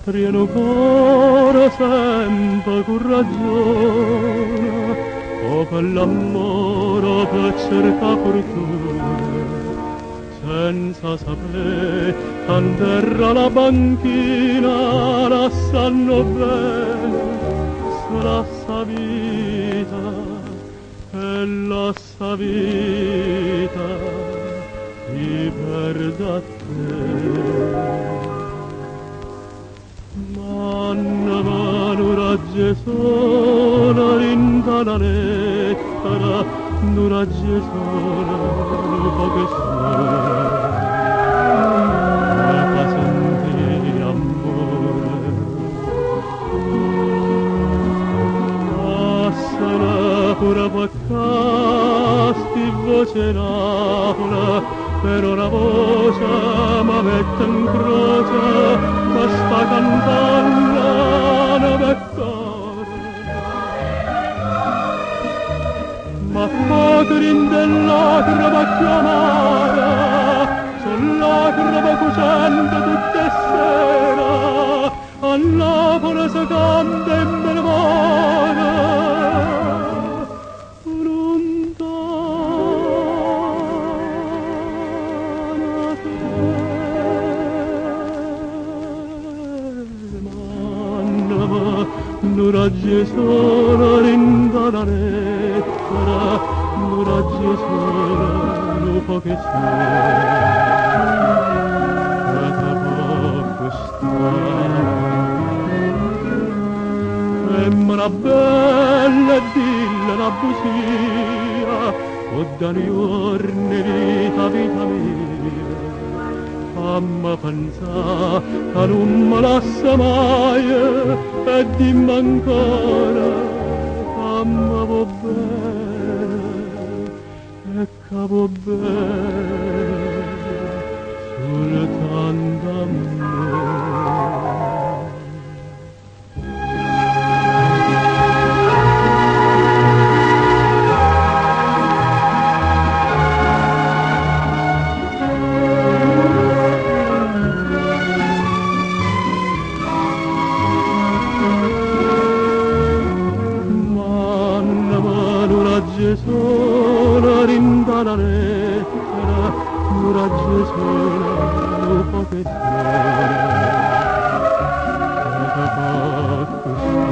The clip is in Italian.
Rieno coro sempre con ragione, o per l'amore o per cercare fortuna, senza sapere t'anterra la banchina, la sanno bene, sarà sa vita, e la sa vita ti perda te. Manna mano ragge sola rinda la lettera, non ragge sola, poche sola, e fa sentire amore. Passala pure paccasti voce napola, per ora voce ma mette in croce, ma sta cantando nove cose. Ma fagrin dell'agrava chiamata, son l'agrava cucente tutte sera, a Napoli si canta in memoria. Non raggi sola rinda la lettera, non raggi sola, lo poche sola, e te può stare. E una bella dilla la busia, o da giorni vita, vita mia, fammi pensare che non me lascia mai, e dimmi ancora fammi vo bene, e che vo bene soltanto a me. Sola rinda la lettera, non raggi sola, lo poche sola, e che fa